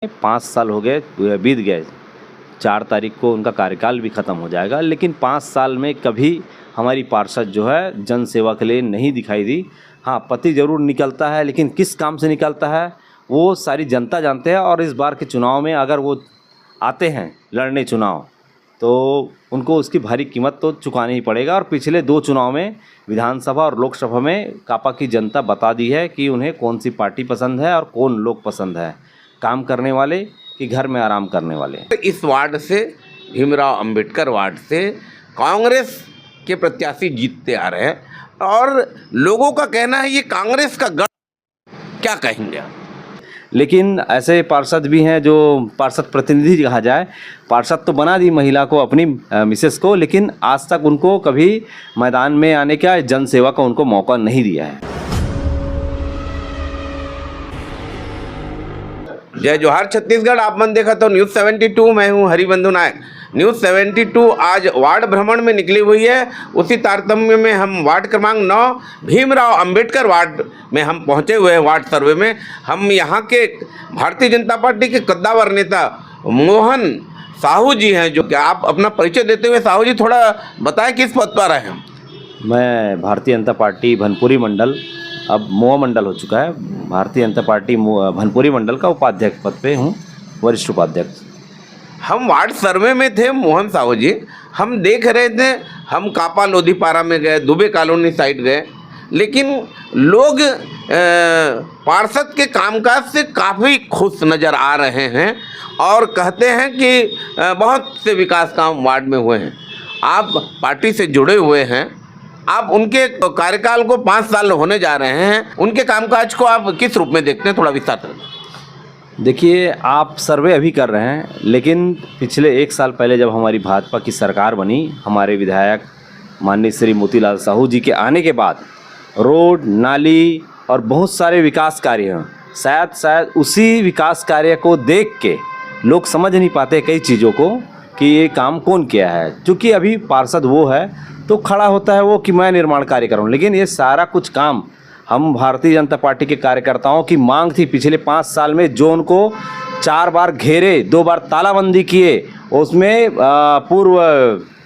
5 साल हो गए बीत गए। 4 तारीख को उनका कार्यकाल भी ख़त्म हो जाएगा, लेकिन 5 साल में कभी हमारी पार्षद जो है जन सेवा के लिए नहीं दिखाई दी। हाँ, पति ज़रूर निकलता है, लेकिन किस काम से निकलता है वो सारी जनता जानते हैं। और इस बार के चुनाव में अगर वो आते हैं लड़ने चुनाव, तो उनको उसकी भारी कीमत तो चुकानी ही पड़ेगा। और पिछले 2 चुनाव में विधानसभा और लोकसभा में कापा की जनता बता दी है कि उन्हें कौन सी पार्टी पसंद है और कौन लोग पसंद है, काम करने वाले कि घर में आराम करने वाले। इस वार्ड से, भीमराव अंबेडकर वार्ड से कांग्रेस के प्रत्याशी जीतते आ रहे हैं और लोगों का कहना है ये कांग्रेस का गढ़। क्या कहेंगे आप? लेकिन ऐसे पार्षद भी हैं जो पार्षद प्रतिनिधि कहा जाए, पार्षद तो बना दी महिला को, अपनी मिसेस को, लेकिन आज तक उनको कभी मैदान में आने का, जन सेवा का उनको मौका नहीं दिया है। जय जोहार छत्तीसगढ़। आप मन देखा तो न्यूज़ 72, मैं हूं हरिबंधु नायक। न्यूज़ 72 आज वार्ड भ्रमण में निकली हुई है। उसी तारतम्य में हम वार्ड क्रमांक 9 भीमराव अंबेडकर वार्ड में हम पहुंचे हुए हैं। वार्ड सर्वे में हम यहां के भारतीय जनता पार्टी के कद्दावर नेता मोहन साहू जी हैं। जो क्या आप अपना परिचय देते हुए साहू जी थोड़ा बताएं किस पद पर हैं? मैं भारतीय जनता पार्टी भनपुरी मंडल, अब मोआ मंडल हो चुका है, भारतीय जनता पार्टी भनपुरी मंडल का उपाध्यक्ष पद पे हूँ, वरिष्ठ उपाध्यक्ष। हम वार्ड सर्वे में थे मोहन साहू जी, हम देख रहे थे, हम कापा लोधीपारा में गए, दुबे कॉलोनी साइड गए, लेकिन लोग पार्षद के कामकाज से काफ़ी खुश नज़र आ रहे हैं और कहते हैं कि बहुत से विकास काम वार्ड में हुए हैं। आप पार्टी से जुड़े हुए हैं, आप उनके कार्यकाल को 5 साल होने जा रहे हैं, उनके कामकाज को आप किस रूप में देखते हैं? थोड़ा विस्तार से। देखिए, आप सर्वे अभी कर रहे हैं, लेकिन पिछले 1 साल पहले जब हमारी भाजपा की सरकार बनी, हमारे विधायक माननीय श्री मोतीलाल साहू जी के आने के बाद रोड, नाली और बहुत सारे विकास कार्य हैं। शायद उसी विकास कार्य को देख के लोग समझ नहीं पाते कई चीज़ों को कि ये काम कौन किया है। क्योंकि अभी पार्षद वो है तो खड़ा होता है वो कि मैं निर्माण कार्य करूँ, लेकिन ये सारा कुछ काम हम भारतीय जनता पार्टी के कार्यकर्ताओं की मांग थी पिछले 5 साल में, जो उनको 4 बार घेरे, 2 बार तालाबंदी किए, उसमें पूर्व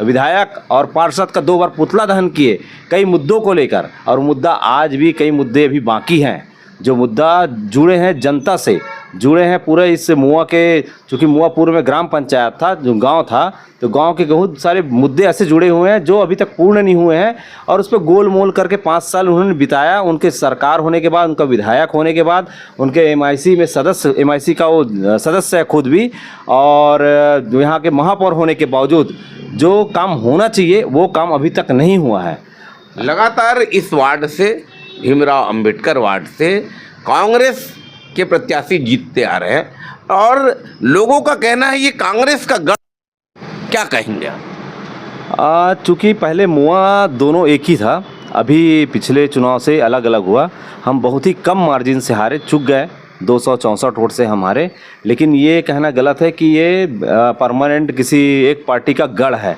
विधायक और पार्षद का 2 बार पुतला दहन किए कई मुद्दों को लेकर। और मुद्दा आज भी, कई मुद्दे अभी बाकी हैं जो मुद्दा जुड़े हैं, जनता से जुड़े हैं पूरे इस मुआ के। चूँकि मुआ पूर्व में ग्राम पंचायत था, जो गांव था, तो गांव के बहुत सारे मुद्दे ऐसे जुड़े हुए हैं जो अभी तक पूर्ण नहीं हुए हैं। और उस पर गोल मोल करके 5 साल उन्होंने बिताया। उनके सरकार होने के बाद, उनका विधायक होने के बाद, उनके MIC में सदस्य, MIC का वो सदस्य है खुद भी, और यहाँ के महापौर होने के बावजूद जो काम होना चाहिए वो काम अभी तक नहीं हुआ है। लगातार इस वार्ड से, भीमराव अंबेडकर वार्ड से कांग्रेस के प्रत्याशी जीतते आ रहे हैं और लोगों का कहना है ये कांग्रेस का गढ़। क्या कहेंगे आप? चूँकि पहले मुआ दोनों एक ही था, अभी पिछले चुनाव से अलग अलग हुआ। हम बहुत ही कम मार्जिन से हारे, चूक गए, 264 वोट से हम हारे। लेकिन ये कहना गलत है कि ये परमानेंट किसी एक पार्टी का गढ़ है।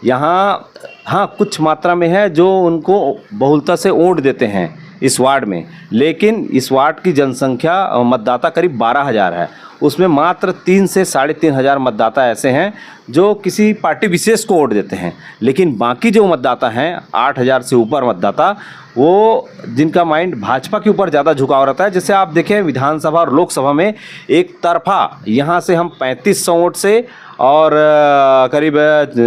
यहाँ हाँ कुछ मात्रा में है जो उनको बहुलता से वोट देते हैं इस वार्ड में, लेकिन इस वार्ड की जनसंख्या मतदाता करीब 12,000 है। उसमें मात्र 3 से 3,500 मतदाता ऐसे हैं जो किसी पार्टी विशेष को वोट देते हैं। लेकिन बाकी जो मतदाता हैं, 8,000 से ऊपर मतदाता, वो जिनका माइंड भाजपा के ऊपर ज़्यादा झुकाव रहता है। जैसे आप देखें विधानसभा और लोकसभा में एक तरफा यहाँ से हम 3500 वोट से और करीब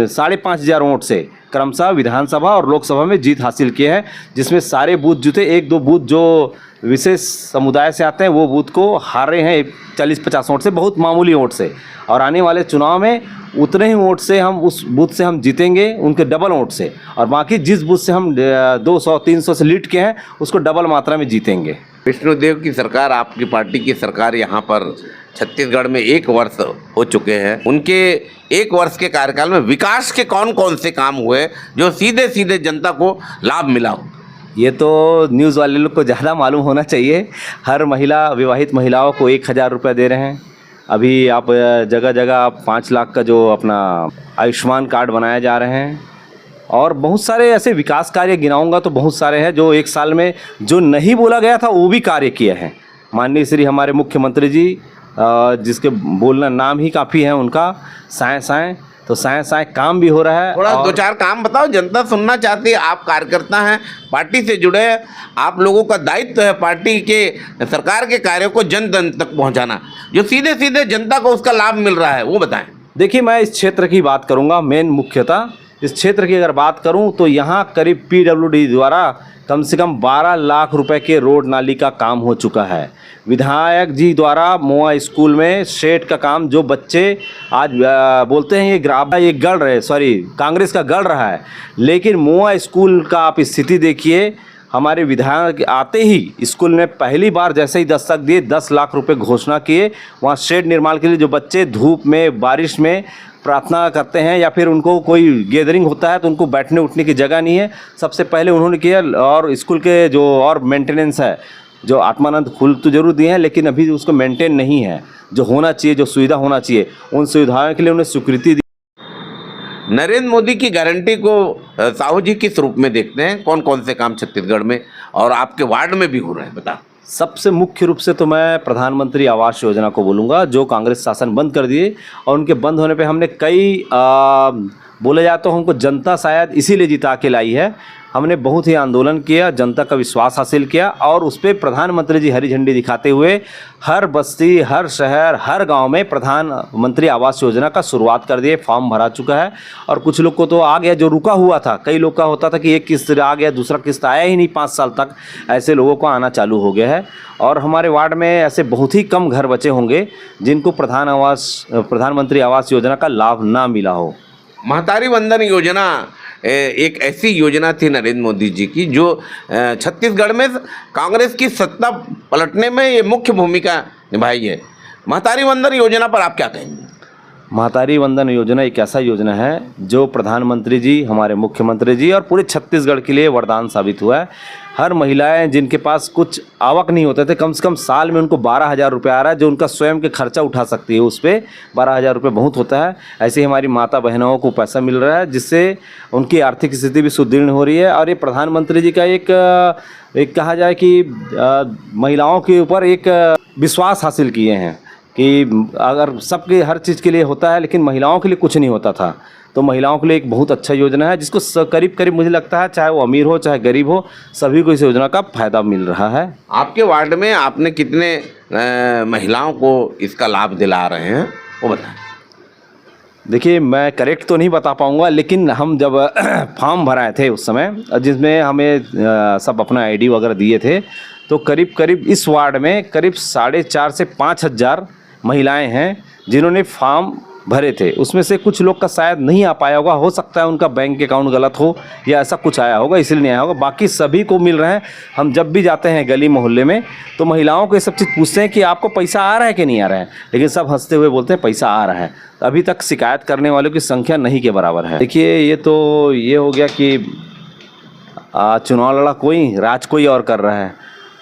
5,500 वोट से क्रमशः विधानसभा और लोकसभा में जीत हासिल किए हैं, जिसमें सारे बूथ जीते। 1-2 बूथ जो विशेष समुदाय से आते हैं वो बूथ को हारे हैं 40-50 वोट से, बहुत मामूली वोट से। और आने वाले चुनाव में उतने ही वोट से हम उस बूथ से हम जीतेंगे, उनके डबल वोट से। और बाकी जिस बूथ से हम 200-300 से लीड के हैं उसको डबल मात्रा में जीतेंगे। विष्णुदेव की सरकार, आपकी पार्टी की सरकार यहाँ पर छत्तीसगढ़ में 1 वर्ष हो चुके हैं। उनके 1 वर्ष के कार्यकाल में विकास के कौन कौन से काम हुए जो सीधे सीधे जनता को लाभ मिला हो? ये तो न्यूज़ वाले लोग को ज़्यादा मालूम होना चाहिए। हर महिला, विवाहित महिलाओं को 1,000 रुपये दे रहे हैं। अभी आप जगह जगह आप 5 लाख का जो अपना आयुष्मान कार्ड बनाए जा रहे हैं। और बहुत सारे ऐसे विकास कार्य गिनाऊंगा तो बहुत सारे हैं जो 1 साल में जो नहीं बोला गया था वो भी कार्य किए हैं। माननीय श्री हमारे मुख्यमंत्री जी जिसके बोलना नाम ही काफ़ी है उनका, साए साए। तो साए साए काम भी हो रहा है। थोड़ा दो चार काम बताओ, जनता सुनना चाहती है। आप कार्यकर्ता हैं, पार्टी से जुड़े हैं, आप लोगों का दायित्व है पार्टी के, सरकार के कार्यों को जन जन तक पहुंचाना, जो सीधे सीधे जनता को उसका लाभ मिल रहा है, वो बताएं। देखिए, मैं इस क्षेत्र की बात करूंगा, मेन मुख्यतः इस क्षेत्र की अगर बात करूं तो यहाँ करीब PWD द्वारा कम से कम 12 लाख रुपए के रोड नाली का काम हो चुका है। विधायक जी द्वारा मोआ स्कूल में शेड का काम, जो बच्चे आज बोलते हैं ये गढ़ रहे, सॉरी कांग्रेस का गढ़ रहा है, लेकिन मोआ स्कूल का आप स्थिति देखिए। हमारे विधायक आते ही स्कूल ने पहली बार जैसे ही दस्तक दिए 10 लाख रुपए घोषणा किए वहाँ शेड निर्माण के लिए। जो बच्चे धूप में बारिश में प्रार्थना करते हैं या फिर उनको कोई गैदरिंग होता है तो उनको बैठने उठने की जगह नहीं है, सबसे पहले उन्होंने किया। और स्कूल के जो और मेंटेनेंस है, जो आत्मानंद फूल तो जरूर दिए हैं लेकिन अभी उसको मेंटेन नहीं है, जो होना चाहिए, जो सुविधा होना चाहिए, उन सुविधाओं के लिए उन्हें स्वीकृति दी। नरेंद्र मोदी की गारंटी को साहू जी किस रूप में देखते हैं? कौन कौन से काम छत्तीसगढ़ में और आपके वार्ड में भी हो रहे हैं, बता। सबसे मुख्य रूप से तो मैं प्रधानमंत्री आवास योजना को बोलूँगा, जो कांग्रेस शासन बंद कर दिए। और उनके बंद होने पे हमने कई बोले जाए तो हमको जनता शायद इसीलिए जिता के लाई है। हमने बहुत ही आंदोलन किया, जनता का विश्वास हासिल किया और उस पर प्रधानमंत्री जी हरी झंडी दिखाते हुए हर बस्ती, हर शहर, हर गांव में प्रधानमंत्री आवास योजना का शुरुआत कर दिए। फॉर्म भरा चुका है और कुछ लोग को तो आ गया, जो रुका हुआ था। कई लोग का होता था कि एक किस्त आ गया, दूसरा किस्त आया ही नहीं 5 साल तक, ऐसे लोगों को आना चालू हो गया है। और हमारे वार्ड में ऐसे बहुत ही कम घर बचे होंगे जिनको प्रधानमंत्री आवास योजना का लाभ ना मिला हो। महतारी वंदन योजना एक ऐसी योजना थी नरेंद्र मोदी जी की, जो छत्तीसगढ़ में कांग्रेस की सत्ता पलटने में ये मुख्य भूमिका निभाई है। महतारी वंदन योजना पर आप क्या कहेंगे? महतारी वंदन योजना एक ऐसा योजना है जो प्रधानमंत्री जी, हमारे मुख्यमंत्री जी और पूरे छत्तीसगढ़ के लिए वरदान साबित हुआ है। हर महिलाएं जिनके पास कुछ आवक नहीं होते थे, कम से कम साल में उनको 12,000 रुपये आ रहा है, जो उनका स्वयं के खर्चा उठा सकती है। उस पर 12,000 रुपये बहुत होता है। ऐसे ही हमारी माता बहनों को पैसा मिल रहा है, जिससे उनकी आर्थिक स्थिति भी सुदृढ़ हो रही है। और ये प्रधानमंत्री जी का एक कहा जाए कि महिलाओं के ऊपर एक विश्वास हासिल किए हैं कि अगर सबके हर चीज़ के लिए होता है लेकिन महिलाओं के लिए कुछ नहीं होता था, तो महिलाओं के लिए एक बहुत अच्छा योजना है, जिसको करीब करीब मुझे लगता है चाहे वो अमीर हो चाहे गरीब हो, सभी को इस योजना का फायदा मिल रहा है। आपके वार्ड में आपने कितने महिलाओं को इसका लाभ दिला रहे हैं, वो बताएं। देखिए, मैं करेक्ट तो नहीं बता पाऊंगा, लेकिन हम जब फॉर्म भराए थे उस समय, जिसमें हमें सब अपना ID वगैरह दिए थे, तो करीब करीब इस वार्ड में करीब 4,500 से 5,000 महिलाएं हैं जिन्होंने फॉर्म भरे थे। उसमें से कुछ लोग का शायद नहीं आ पाया होगा, हो सकता है उनका बैंक अकाउंट गलत हो या ऐसा कुछ आया होगा इसलिए नहीं आया होगा, बाकी सभी को मिल रहे हैं। हम जब भी जाते हैं गली मोहल्ले में तो महिलाओं को ये सब चीज़ पूछते हैं कि आपको पैसा आ रहा है कि नहीं आ रहा है, लेकिन सब हंसते हुए बोलते हैं पैसा आ रहा है। तो अभी तक शिकायत करने वालों की संख्या नहीं के बराबर है। देखिए, ये हो गया कि चुनाव लड़ा कोई, राज कोई और कर रहा है।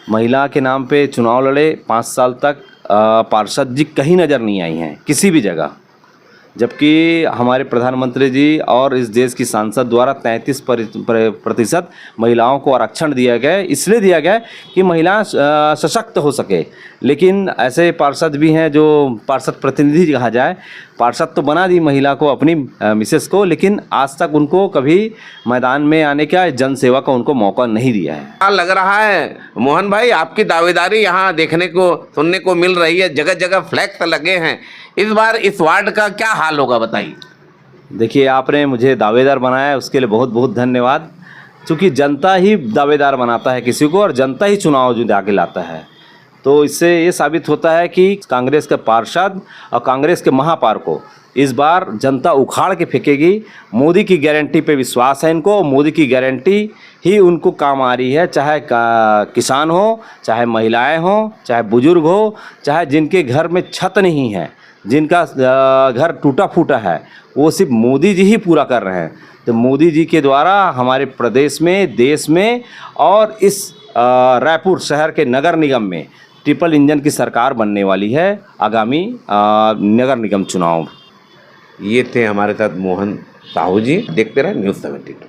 महिला के नाम पे चुनाव लड़े, 5 साल तक पार्षद जी कहीं नज़र नहीं आई हैं किसी भी जगह, जबकि हमारे प्रधानमंत्री जी और इस देश की सांसद द्वारा 33% महिलाओं को आरक्षण दिया गया है। इसलिए दिया गया है कि महिलाएं सशक्त हो सके, लेकिन ऐसे पार्षद भी हैं जो पार्षद प्रतिनिधि कहा जाए, पार्षद तो बना दी महिला को, अपनी मिसेस को, लेकिन आज तक उनको कभी मैदान में आने का, जन सेवा का उनको मौका नहीं दिया है। क्या लग रहा है मोहन भाई, आपकी दावेदारी यहाँ देखने को सुनने को मिल रही है, जगह जगह फ्लैक्स लगे हैं। इस बार इस वार्ड का क्या हाल होगा, बताइए। देखिए, आपने मुझे दावेदार बनाया है, उसके लिए बहुत बहुत धन्यवाद। क्योंकि जनता ही दावेदार बनाता है किसी को और जनता ही चुनाव जो आगे लाता है, तो इससे ये साबित होता है कि कांग्रेस के पार्षद और कांग्रेस के महापौर को इस बार जनता उखाड़ के फेंकेगी। मोदी की गारंटी पे विश्वास है इनको, मोदी की गारंटी ही उनको काम आ रही है, चाहे किसान हो, चाहे महिलाएं हो, चाहे बुजुर्ग हो, चाहे जिनके घर में छत नहीं है, जिनका घर टूटा फूटा है, वो सिर्फ मोदी जी ही पूरा कर रहे हैं। तो मोदी जी के द्वारा हमारे प्रदेश में, देश में और इस रायपुर शहर के नगर निगम में ट्रिपल इंजन की सरकार बनने वाली है आगामी नगर निगम चुनाव। ये थे हमारे साथ मोहन साहू जी। देखते रहे News 72।